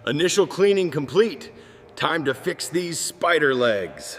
Initial cleaning complete. Time to fix these spider legs.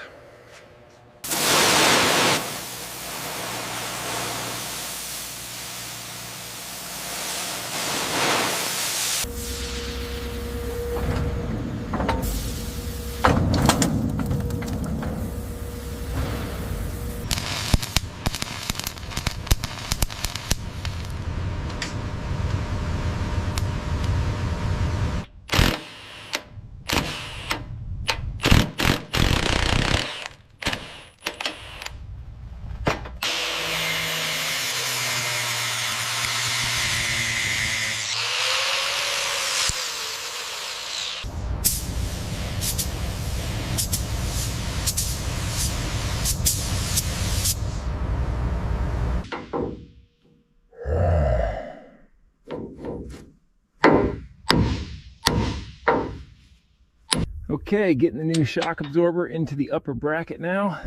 Okay, getting the new shock absorber into the upper bracket now.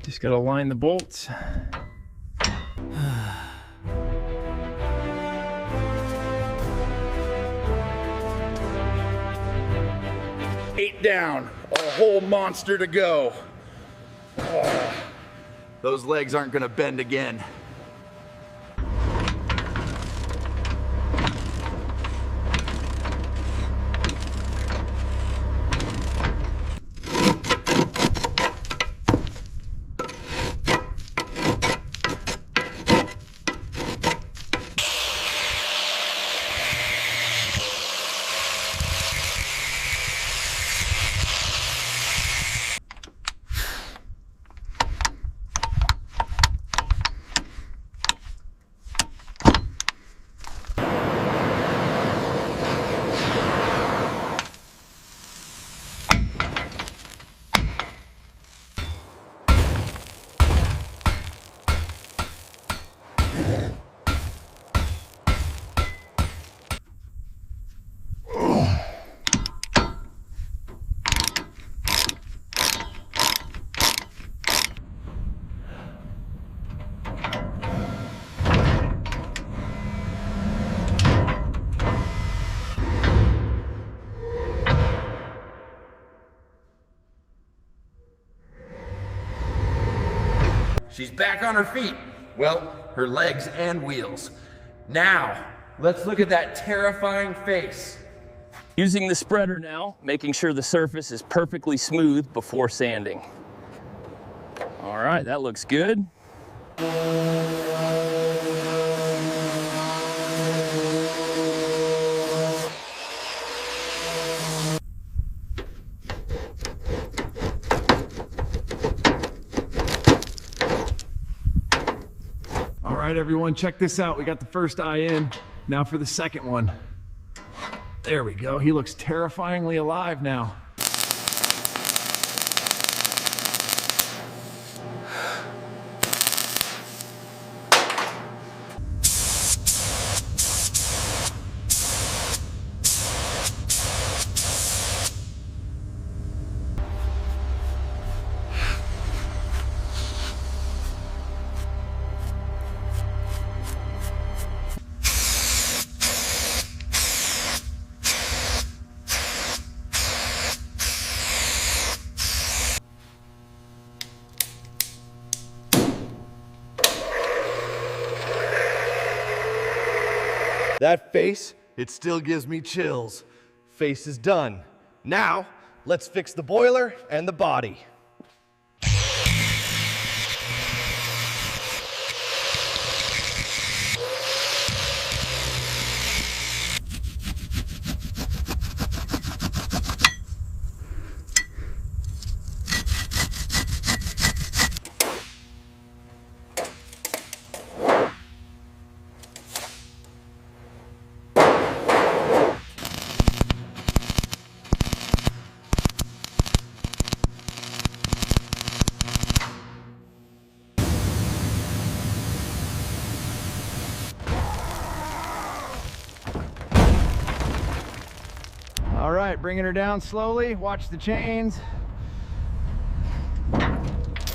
Just gotta line the bolts. Eight down, a whole monster to go. Oh, those legs aren't gonna bend again. She's back on her feet. Well, her legs and wheels. Now, let's look at that terrifying face. Using the spreader now, making sure the surface is perfectly smooth before sanding. All right, that looks good. All right, everyone, check this out. We got the first eye in. Now for the second one. There we go. He looks terrifyingly alive now. That face, it still gives me chills. Face is done. Now, let's fix the boiler and the body. All right, bringing her down slowly. Watch the chains.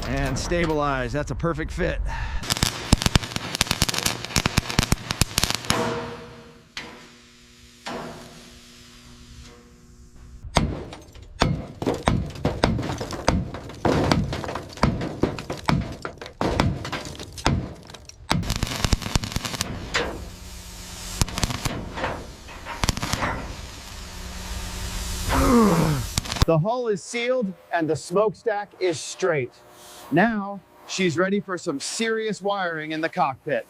And stabilize. That's a perfect fit. The hull is sealed and the smokestack is straight. Now, she's ready for some serious wiring in the cockpit.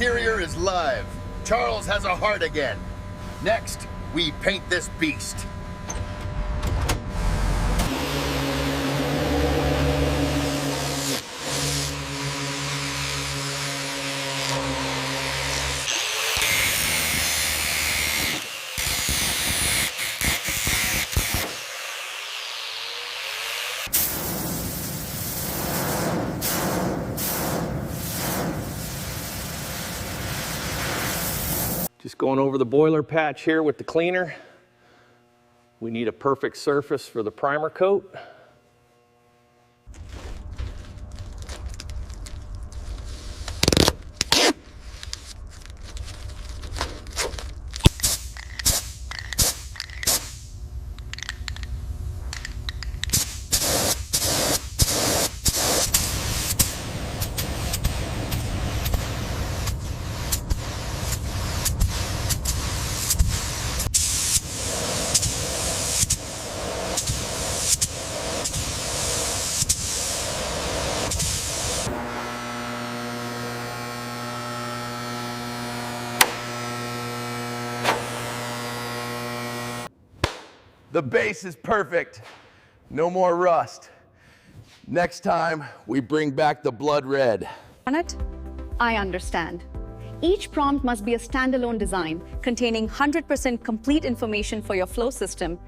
Interior is live. Charles has a heart again. Next, we paint this beast. Just going over the boiler patch here with the cleaner. We need a perfect surface for the primer coat. The base is perfect. No more rust. Next time, we bring back the blood red. On it? I understand. Each prompt must be a standalone design containing 100% complete information for your flow system.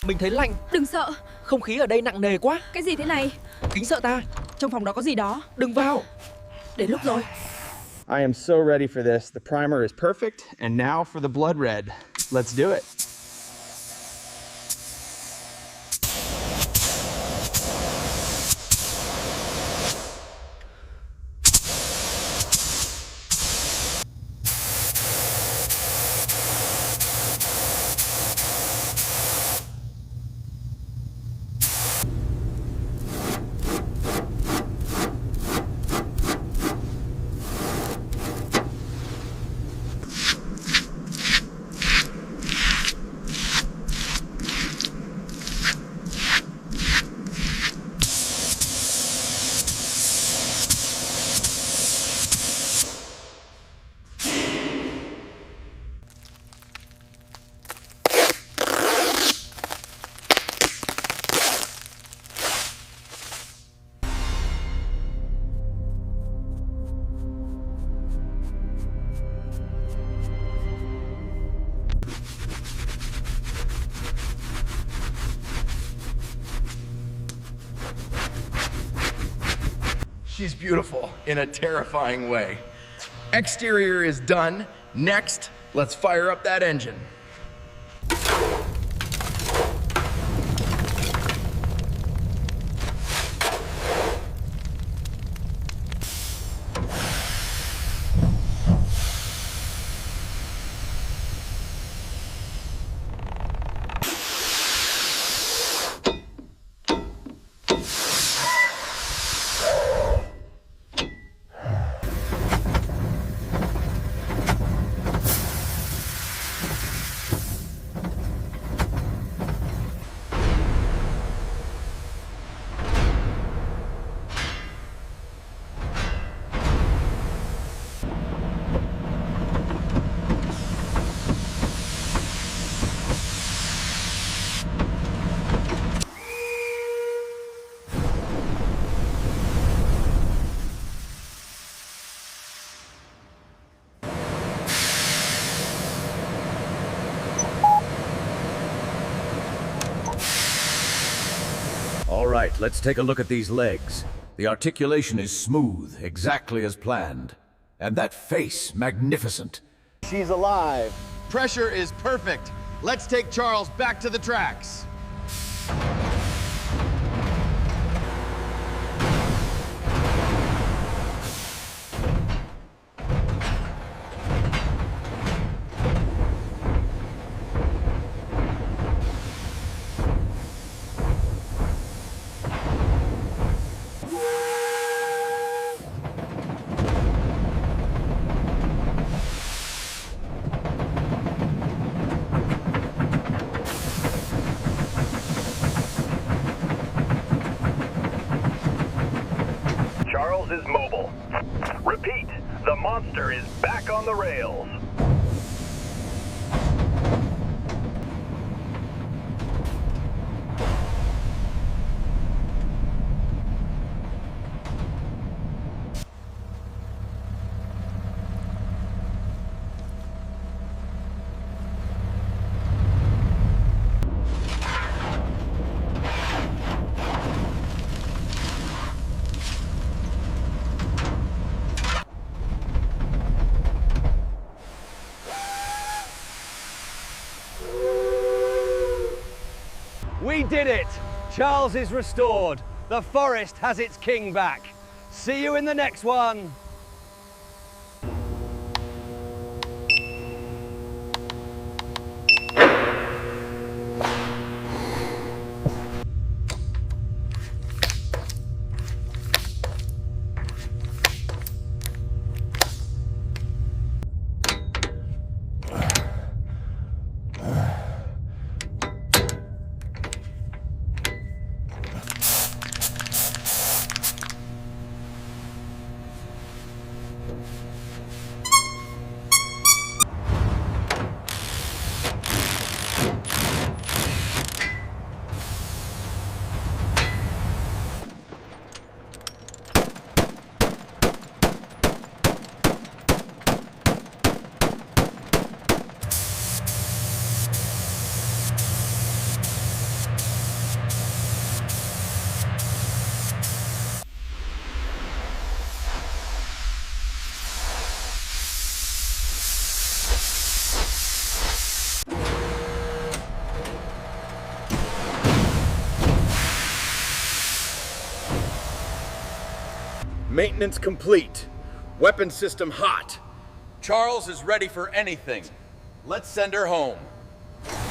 Mình thấy lạnh. Đừng sợ. Không khí ở đây nặng nề quá. Cái gì thế này? Kính sợ ta. Trong phòng đó có gì đó. Đừng vào. Đến lúc rồi. I am so ready for this. The primer is perfect, and now for the blood red. Let's do it. She's beautiful in a terrifying way. Exterior is done. Next, let's fire up that engine. let's take a look at these legs. The articulation is smooth, exactly as planned. And that face, magnificent. She's alive. Pressure is perfect. Let's take Charles back to the tracks. Charles is mobile. Repeat, the monster is back on the rails. We did it! Charles is restored. The forest has its king back. See you in the next one. Maintenance complete. Weapon system hot. Charles is ready for anything. Let's send her home.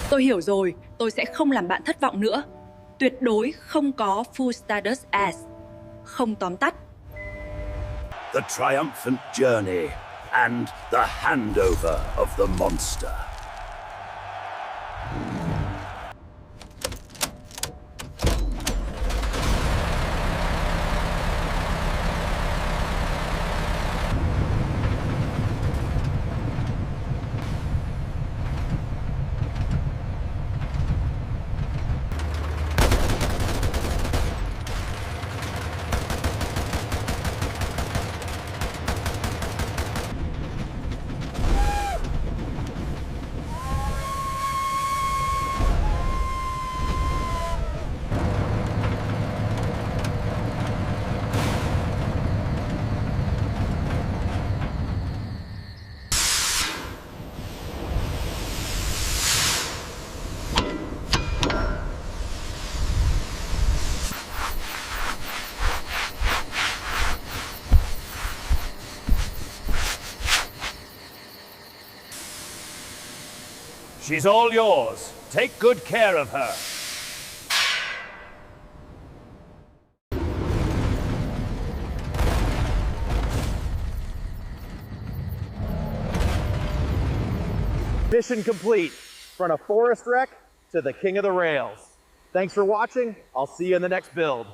Tôi hiểu rồi, tôi sẽ không làm bạn thất vọng nữa. Tuyệt đối không có full status as. Không tóm tắt. The triumphant journey and the handover of the monster. She's all yours. Take good care of her. Mission complete. From a forest wreck to the king of the rails. Thanks for watching. I'll see you in the next build.